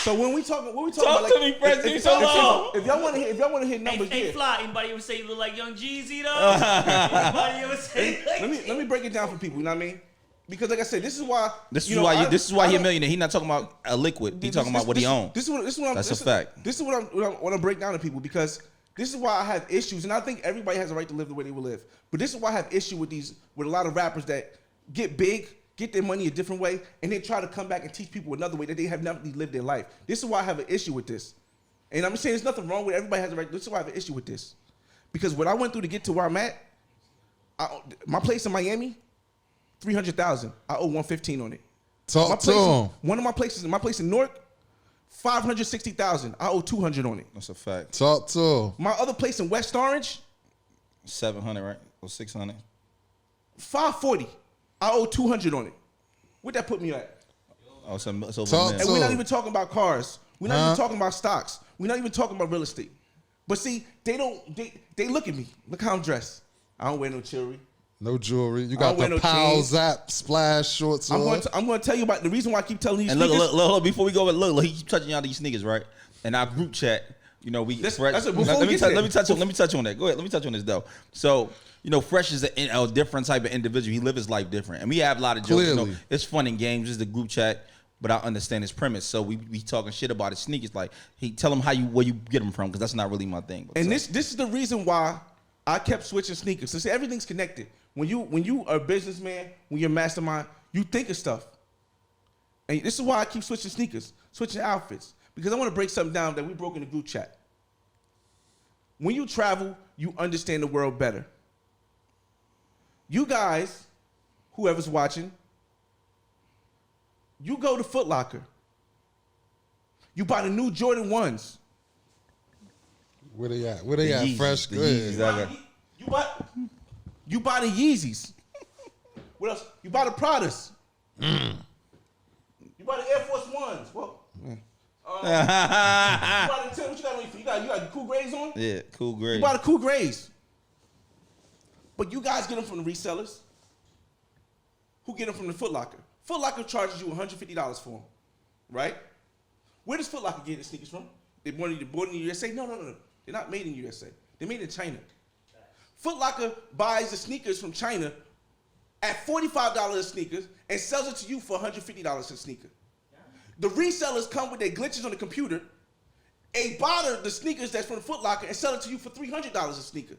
So when we talk Talk about to me, Fresh. Give me so long. if y'all want to hear numbers, Hey, yeah. Fly, anybody ever say you look like Young Jeezy though? Anybody ever say like Let me break it down for people. You know what I mean? Because like I said, this is why. This is you know, why. This is why I he's a don't- millionaire. He's not talking about a liquid. He's talking about what he owns. This is what I'm. That's this a fact. This is what I want to break down to people because this is why I have issues, and I think everybody has a right to live the way they will live. But this is why I have issue with a lot of rappers that get big, get their money a different way, and then try to come back and teach people another way that they have never lived their life. This is why I have an issue with this. And I'm saying there's nothing wrong with it. Everybody has a right. This is why I have an issue with this. Because what I went through to get to where I'm at, my place in Miami, $300,000. I owe $115 on it. Talk to him. One of my places in Newark, $560,000. I owe $200 on it. That's a fact. Talk to him. My other place in West Orange, 700, right? Or 600. $540. I owe $200 on it. What that put me at? Oh, it's over Talk a to million. And we're not So- even talking about cars. We're not even talking about stocks. We're not even talking about real estate. But see, they look at me. Look how I'm dressed. I don't wear no jewelry. No jewelry. You I got don't wear the no Pal chains. Zap splash shorts I'm on. going to tell you about the reason why I keep telling these And niggas. look, before we go, look, he keep touching y'all these sneakers, right? And our group chat, you know, we That's Fresh. it. Before let we me get touch, there. let me touch on that. Go ahead. Let me touch on this though. So, you know, Fresh is a different type of individual. He live his life different, and we have a lot of jokes. You know, Clearly. it's fun and games. It's the group chat, but I understand his premise. So we talking shit about his sneakers. Like he tell him where you get them from, because that's not really my thing. But And so- this is the reason why I kept switching sneakers. So see, everything's connected. When you are a businessman, when you're a mastermind, you think of stuff. And this is why I keep switching sneakers, switching outfits. Because I want to break something down that we broke in the group chat. When you travel, you understand the world better. You guys, whoever's watching, you go to Foot Locker. You buy the new Jordan 1s. Where they at? Where they at? Yeezys, Fresh. the Go ahead. Yeezys. You buy the Yeezys. What else? You buy the Pradas. You buy the Air Force Ones. Well, you buy the what you got on your feet? You got the cool grays on? yeah, cool, great. You buy the cool grays. But you guys get them from the resellers. Who get them from the Foot Locker? Foot Locker charges you $150 for them, right? Where does Foot Locker get the sneakers from? They born in the USA? No. They're not made in USA. They're made in China. Foot Locker buys the sneakers from China at $45 a sneaker and sells it to you for $150 a sneaker. The resellers come with their glitches on the computer and buy the sneakers that's from Foot Locker and sell it to you for $300 a sneaker,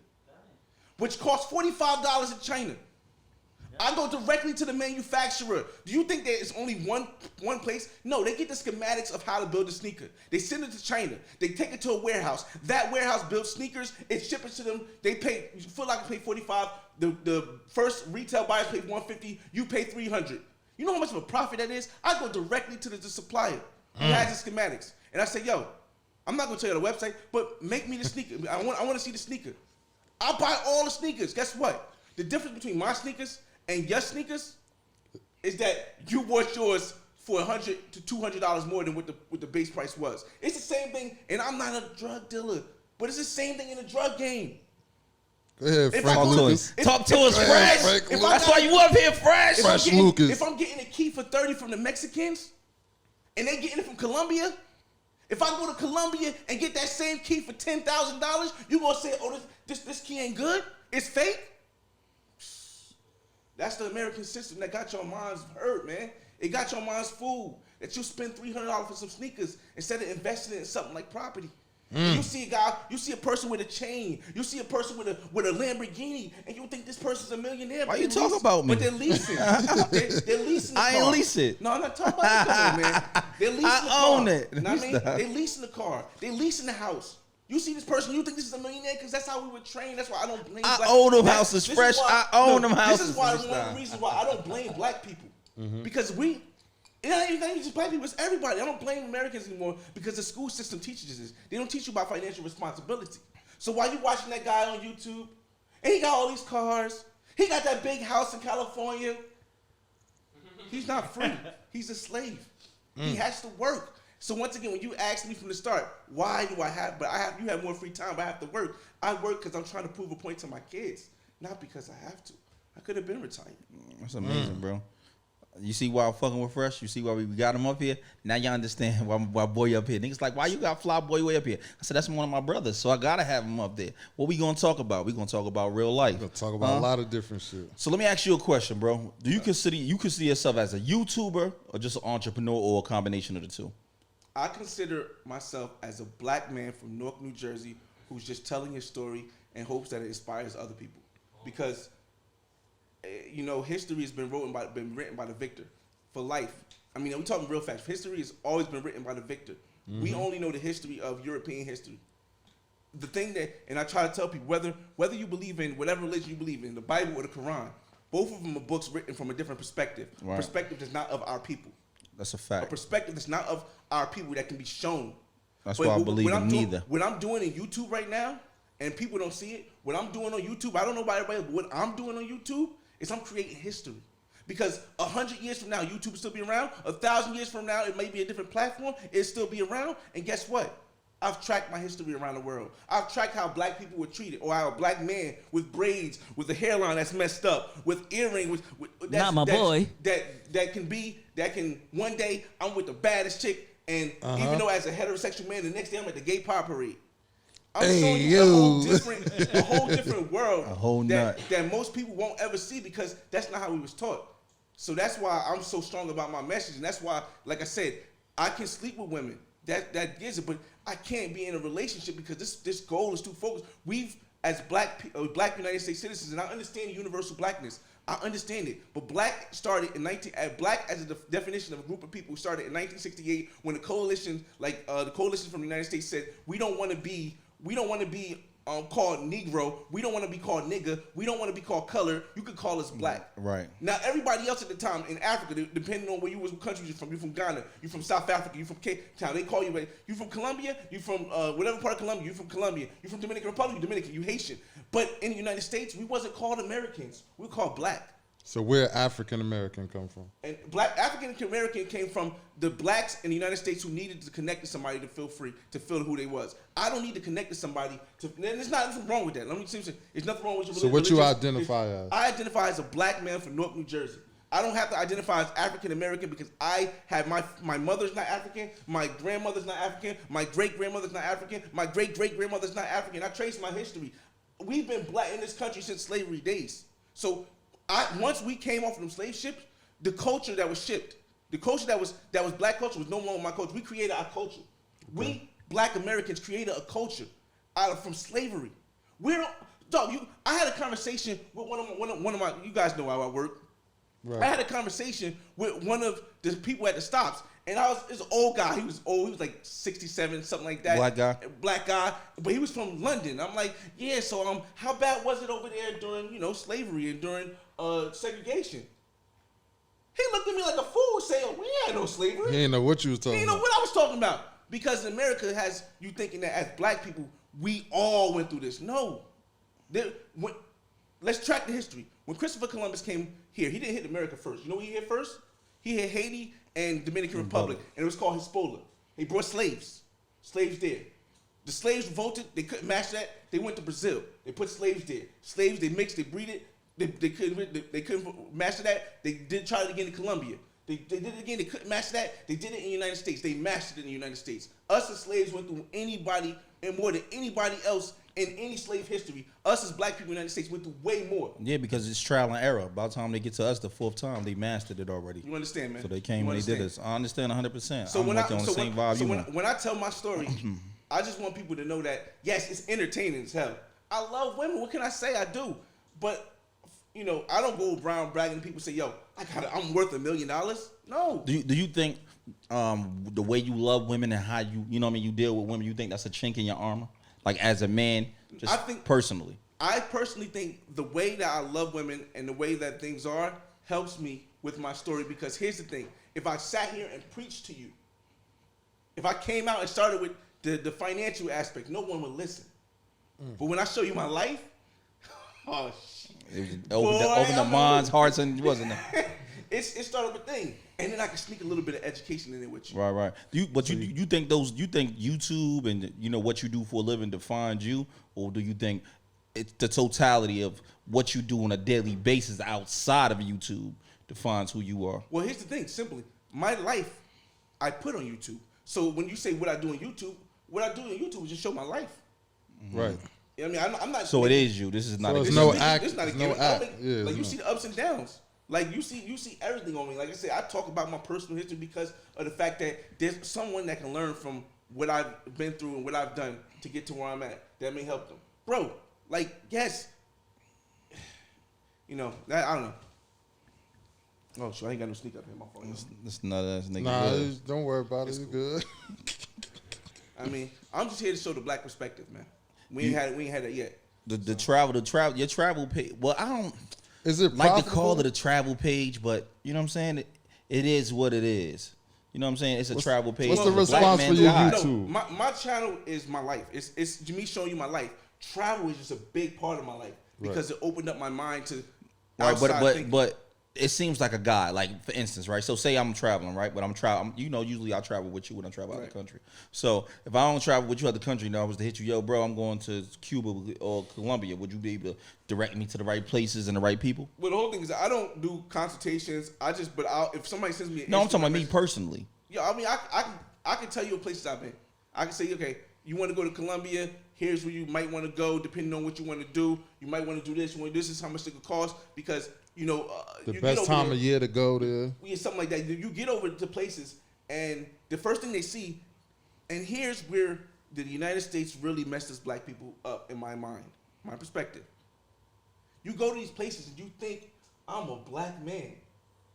which costs $45 in China. I go directly to the manufacturer. Do you think there is only one place? No, they get the schematics of how to build a sneaker. They send it to China. They take it to a warehouse. That warehouse builds sneakers. It ships it to them. They pay, Foot Locker pay $45. The first retail buyers pay $150. You pay $300. You know how much of a profit that is? I go directly to the supplier who has the schematics. And I say, yo, I'm not going to tell you the website, but make me the sneaker. I want to see the sneaker. I buy all the sneakers. Guess what? The difference between my sneakers and your sneakers is that you bought yours for $100 to $200 more than what the base price was. It's the same thing, and I'm not a drug dealer, but it's the same thing in the drug game. Go ahead, If Frank I go- Lucas. Talk to us, Fresh. Frank If Lucas. That's why you up here, Fresh. Lucas. If I'm getting a key for $30 from the Mexicans, and they getting it from Colombia, if I go to Colombia and get that same key for $10,000, you gonna say, oh, this key ain't good? It's fake? That's the American system that got your minds hurt, man. It got your minds fooled. That you spend $300 for some sneakers instead of investing it in something like property. You see a guy, you see a person with a chain, you see a person with a Lamborghini, and you think this person's a millionaire. Why you talking about me? But they're leasing. they're leasing the car. I ain't lease it. No, I'm not talking about the car, man. They're leasing the car. own it. You know what I mean? They're leasing the car. They're leasing the house. You see this person, you think this is a millionaire because that's how we were trained. That's why I don't blame I black own them That- houses, this is Fresh. why- I own them This houses is why in this one of time. the reasons why I don't blame black people. Because it ain't just black people, it's everybody. I don't blame Americans anymore because the school system teaches this. They don't teach you about financial responsibility. So while you watching that guy on YouTube, and he got all these cars, he got that big house in California, he's not free. He's a slave. He has to work. So once again, when you asked me from the start, why do I have, you have more free time, but I have to work. I work because I'm trying to prove a point to my kids, not because I have to. I could have been retired. That's amazing, bro. You see why I'm fucking with Fresh? You see why we got him up here? Now y'all understand why boy up here. Niggas like, why you got Flyboy Way up here? I said, that's one of my brothers, so I gotta have him up there. What we gonna talk about? We gonna talk about real life. We're gonna talk about a lot of different shit. So let me ask you a question, bro. Do you consider yourself as a YouTuber or just an entrepreneur or a combination of the two? I consider myself as a black man from Newark, New Jersey, who's just telling his story and hopes that it inspires other people. Because, history has been written by the victor for life. I mean, we're talking real facts. History has always been written by the victor. We only know the history of European history. The thing that, and I try to tell people, whether you believe in whatever religion you believe in, the Bible or the Quran, both of them are books written from a different perspective. Right. Perspective that's not of our people. That's a A fact. perspective that's not of our people that can be shown. That's why I believe in neither. What I'm doing in YouTube right now, and people don't see it, what I'm doing on YouTube, I don't know about everybody, but what I'm doing on YouTube is I'm creating history. Because 100 years from now, YouTube will still be around. 1,000 years from now, it may be a different platform. It'll still be around. And guess what? I've tracked my history around the world. I've tracked how black people were treated, or how a black man with braids, with a hairline that's messed up, with earrings, Not my boy. That can one day I'm with the baddest chick, and even though as a heterosexual man, the next day I'm at the gay pride parade. I'm showing you a whole different world. A whole nut. That most people won't ever see because that's not how we was taught. So that's why I'm so strong about my message, and that's why, like I said, I can sleep with women. That gives it, but I can't be in a relationship because this goal is too focused. We've, as black United States citizens, and I understand universal blackness. I understand it, but black started in black as a definition of a group of people started in 1968 when the coalition, the coalition from the United States said we don't want to be called Negro. We don't want to be called nigga. We don't want to be called color. You could call us black. Right. Now, everybody else at the time in Africa, depending on where what country you're from Ghana, you're from South Africa, you're from Cape Town, they call you, you from Colombia, you from whatever part of Colombia, you from Colombia, you from Dominican Republic, you Dominican, you Haitian. But in the United States, we wasn't called Americans. We were called black. So where African American come from? And black African American came from the blacks in the United States who needed to connect to somebody to feel free, to feel who they was. I don't need to connect to somebody to. And there's nothing wrong with that. Let me see. There's nothing wrong with your So what you religious- identify as? I identify as a black man from Newark, New Jersey. I don't have to identify as African American because I have my mother's not African, my grandmother's not African, my great grandmother's not African, my great great grandmother's not African. I trace my history. We've been black in this country since slavery days. So once we came off from slave ships, the culture that was shipped, the culture that was black culture was no longer my culture. We created our culture. Okay. We black Americans created a culture from slavery. I had a conversation with one of my. You guys know how I work. Right. I had a conversation with one of the people at the stops, and this an old guy. He was old. He was like 67, something like that. Black guy, but he was from London. I'm like, yeah. So how bad was it over there during slavery and during segregation? He looked at me like a fool, saying, "We ain't no slavery." He didn't know what you was talking. He didn't know what I was talking about because America has you thinking that as black people we all went through this. No, let's track the history. When Christopher Columbus came here, he didn't hit America first. You know what he hit first? He hit Haiti and Dominican Republic, and it was called Hispaniola. He brought slaves there. The slaves revolted. They couldn't match that. They went to Brazil. They put slaves there. Slaves, they mixed, they breeded. They couldn't match that. They did try it again in Colombia. They did it again. They couldn't match that. They did it in the United States. They matched it in the United States. Us as slaves went through anybody and more than anybody else in any slave history. Us as black people in the United States went through way more. Yeah, because it's trial and error. By the time they get to us the fourth time, they mastered it already. You understand, man? So they came and they did this. I understand 100%. So when I tell my story, I just want people to know that, yes, it's entertaining as hell. I love women. What can I say? I do. But, I don't go around bragging to people say, yo, I'm worth $1 million. No. Do you think the way you love women and how you deal with women, you think that's a chink in your armor? Like as a man, personally. I personally think the way that I love women and the way that things are helps me with my story because here's the thing. If I sat here and preached to you, if I came out and started with the financial aspect, no one would listen. But when I show you my life, oh shit. It was open the minds, hearts, and wasn't it? It started with a thing. And then I can sneak a little bit of education in there with you. Right. You think YouTube and what you do for a living defines you, or do you think it's the totality of what you do on a daily basis outside of YouTube defines who you are? Well, here's the thing, simply. My life I put on YouTube. So when you say what I do on YouTube, what I do on YouTube is just show my life. Right. I mean, I'm not. So it is you. This is not. So a it's no act. It's not a no act. You see the ups and downs. Like you see everything on me. Like I said, I talk about my personal history because of the fact that there's someone that can learn from what I've been through and what I've done to get to where I'm at. That may help them, bro. Like yes, I don't know. Oh, so I ain't got no sneak up here, my phone. It's not ass nigga. Nah, don't worry about it. It's good. I mean, I'm just here to show the black perspective, man. We ain't had it yet. The travel, your travel page. Well, I don't. Is it like to call it a travel page, but you know what I'm saying? It is what it is. You know what I'm saying? It's a travel page. What's the response for your YouTube? No, my channel is my life. It's me showing you my life. Travel is just a big part of my life because it opened up my mind to but it seems like a guy, like for instance, right? So say I'm traveling, right? But I'm traveling, usually I travel with you when I travel out of the country. So if I don't travel with you out of the country, I was to hit you, yo, bro, I'm going to Cuba or Colombia. Would you be able to direct me to the right places and the right people? Well, the whole thing is I don't do consultations. If somebody sends me, I'm talking about me personally. Yeah, I mean, I can tell you what places I've been. I can say, okay, you want to go to Colombia? Here's where you might want to go, depending on what you want to do. You might want to do this. This is how much it could cost because. The best time of year to go there. Yeah, something like that. You get over to places, and the first thing they see, and here's where the United States really messed us black people up in my mind, my perspective. You go to these places and you think, I'm a black man.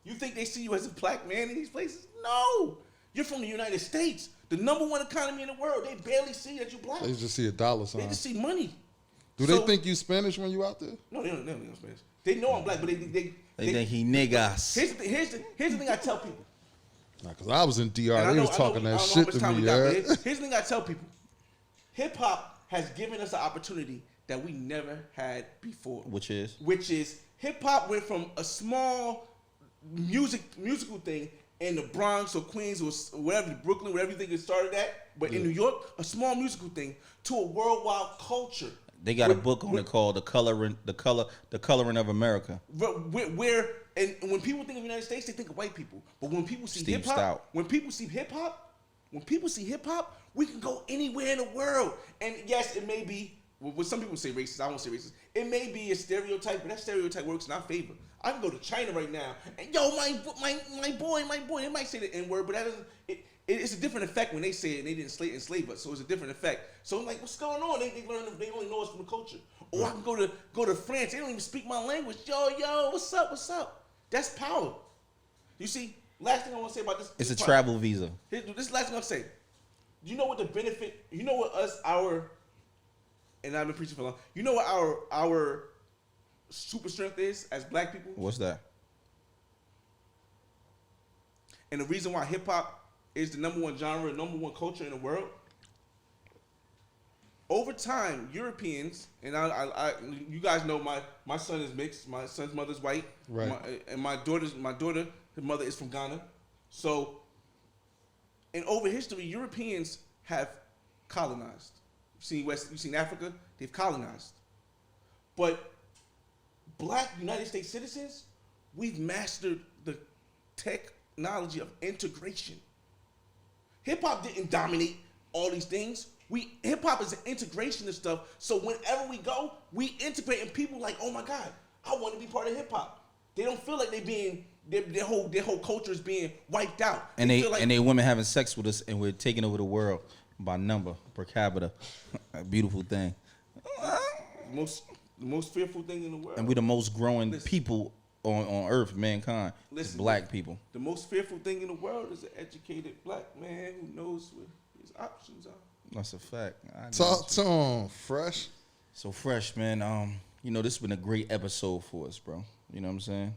You think they see you as a black man in these places? No. You're from the United States, the #1 economy in the world. They barely see that you're black. They just see a dollar sign. They just see money. Do they think you Spanish when you out there? No, they don't know Spanish. They know I'm black, but they think he niggas. Here's the thing I tell people. Nah, cause I was in DR, they was talking that shit to me. Here's the thing I tell people. Hip hop has given us an opportunity that we never had before. Which is Hip hop went from a small musical thing in the Bronx or Queens or wherever, Brooklyn, wherever you think it started at, but in New York, a small musical thing to a worldwide culture. They got a book on it called The Coloring of America. Where and when people think of the United States, they think of white people. But when people see hip hop, when people see hip hop, we can go anywhere in the world. And yes, it may be what some people say racist. I won't say racist. It may be a stereotype, but that stereotype works in our favor. I can go to China right now, and yo, my boy. They might say the N word, but that doesn't. It's a different effect when they say it and they didn't enslave us, so it's a different effect. So I'm like, what's going on? They only know us from the culture. Or I can go to France. They don't even speak my language. Yo, what's up? That's power. You see, last thing I want to say about this. It's a travel visa. This is the last thing I want to say. You know what the benefit? You know what and I've been preaching for long. You know what our super strength is as black people? What's that? And the reason why hip hop is the number one genre, number one culture in the world. Over time, Europeans, and you guys know my son is mixed. My son's mother's white, right? And my daughter, her mother is from Ghana. So, in over history, Europeans have colonized. You've seen Africa, they've colonized. But black United States citizens, we've mastered the technology of integration. Hip hop didn't dominate all these things. Hip hop is an integration of stuff. So whenever we go, we integrate, and people like, oh my God, I want to be part of hip hop. They don't feel like their whole culture is being wiped out. And they women having sex with us, and we're taking over the world by number per capita. A beautiful thing. The most fearful thing in the world. And we're the most growing people on earth, mankind. Listen, black people. The most fearful thing in the world is an educated black man who knows what his options are. That's a fact. Talk to him, Fresh. So Fresh, man. This has been a great episode for us, bro. You know what I'm saying?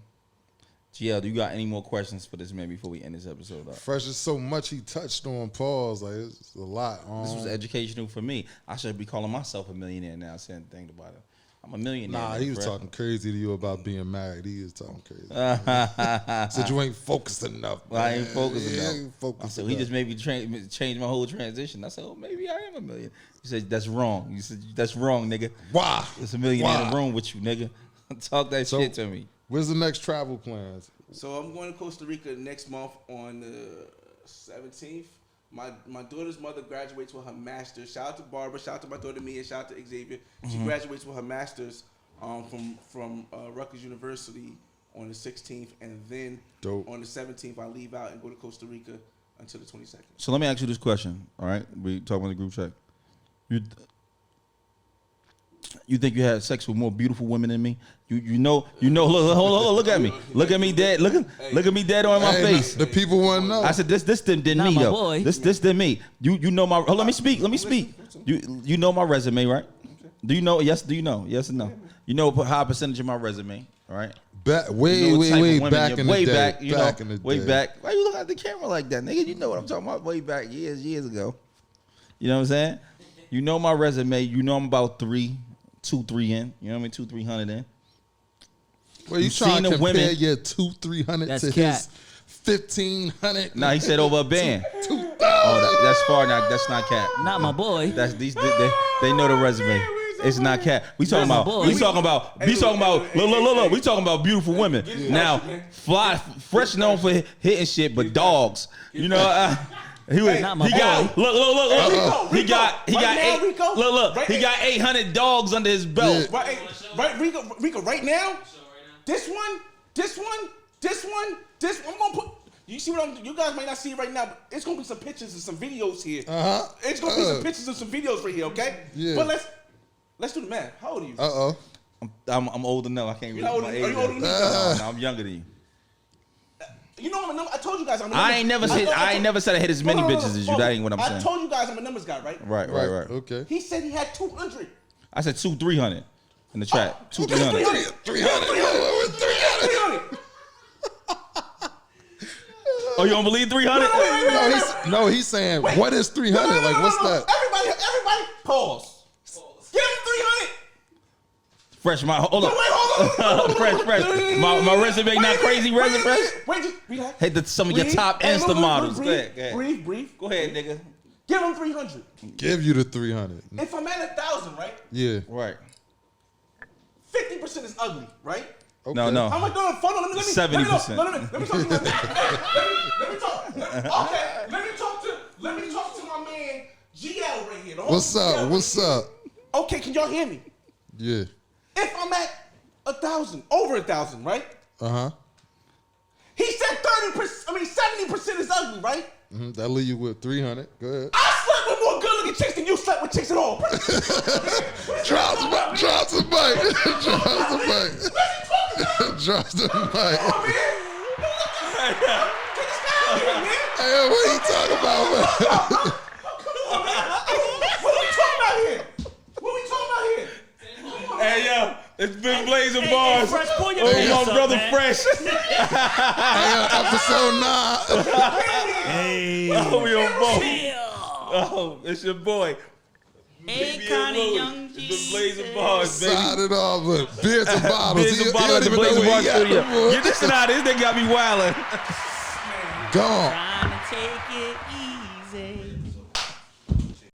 GL, do you got any more questions for this man before we end this episode up? Fresh is so much he touched on. Pause. Like it's a lot. This was educational for me. I should be calling myself a millionaire now. Saying think about it. I'm a millionaire. Nah, man, he was talking crazy to you about being married. He is talking crazy. Said you ain't focused enough. Well, I ain't focused enough. Ain't focused so he just made me change my whole transition. I said, oh, maybe I am a millionaire. He said, that's wrong. You said, that's wrong, nigga. Why? There's a millionaire in the room with you, nigga. Talk that shit to me. Where's the next travel plans? So I'm going to Costa Rica next month on the 17th. My daughter's mother graduates with her master's. Shout out to Barbara. Shout out to my daughter Mia. Shout out to Xavier. She graduates with her master's from Rutgers University on the 16th, and then on the 17th I leave out and go to Costa Rica until the 22nd. So let me ask you this question. All right, we talking about the group chat. You think you had sex with more beautiful women than me? You know. Look at me. Look at me dead. Look at me dead on my face. The people want to know. I said this didn't me though. Boy. This didn't me. You know my. Let me speak. You know my resume, right? Okay. Do you know? Yes. Do you know? Yes or no? You know a high percentage of my resume, all right? Way back in the day. Way back. Why you look at the camera like that, nigga? You know what I'm talking about? Way back years ago. You know what I'm saying? You know my resume. You know I'm about 2-3 in. You know what I mean? 200-300 in. Well, you trying to compare your 200-300 to his 1,500? Nah, he said over a band. That's far. That's not cap. Not my boy. That's they know the resume. It's not cap. We talking about. Look. We talking about beautiful women. Now, Fresh known for hitting shit, but dogs. You know. He got look. He got 800 dogs under his belt. Yeah. Right, Rico. Right now, this one. I'm gonna put. You see what you guys might not see it right now, but it's gonna be some pictures and some videos here. It's gonna be some pictures and some videos right here, okay? Yeah. But let's do the math. How old are you? I'm older now. I can't really. Are you older than me? No, I'm younger than you. You know I told you guys I'm a numbers. I ain't never said I hit as many bitches as you. That ain't what I'm saying. I told you guys I'm a numbers guy, right? Right. Okay. He said he had 200. I said 200-300 in the chat. 200-300. 300. Oh, you don't believe 300? No, he's saying, what is 300? Like, what's that? Everybody, pause. Give him 300. Fresh, hold up. Wait, hold Fresh. My resume not crazy, resume fresh. Wait, just relax. Hey, some of your Breathe. top Hey, Insta look, models. Go breathe, ahead, go ahead. breathe. Go ahead, nigga. Give him 300. Give you the 300. If I'm at 1,000, right? Yeah. Right. 50% is ugly, right? Okay. No. I'm like, no, funnel. Let me 70%. Let me talk to my man. Let me talk. Okay, let me talk to my man GL right here. What's up? Okay, can y'all hear me? Yeah. If I'm at 1,000, over 1,000, right? Uh-huh. He said 70% is ugly, right? Mm-hmm. That leave you with 300. Go ahead. I slept with more good-looking chicks than you slept with chicks at all. Drops the mic. Drops the mic. Drops the mic. Oh, man. Hey, yo, what you talking about, man? What are we talking about here? Hey, yo, it's been blazing bars. Fresh, pull your Oh, pants my up, brother man. Fresh. Hey, yo, episode 9. Hey. Oh, we on both. Chill. Oh, it's your boy. Hey, BBS Connie, Louis. Young It's been Jesus. blazing bars, baby. Side it off with beers and bottles. Biz He and Bottle don't at the even know Blazing where Bar he at, Studio. boy. Get this shit out of this. They got me wildin'. Gone.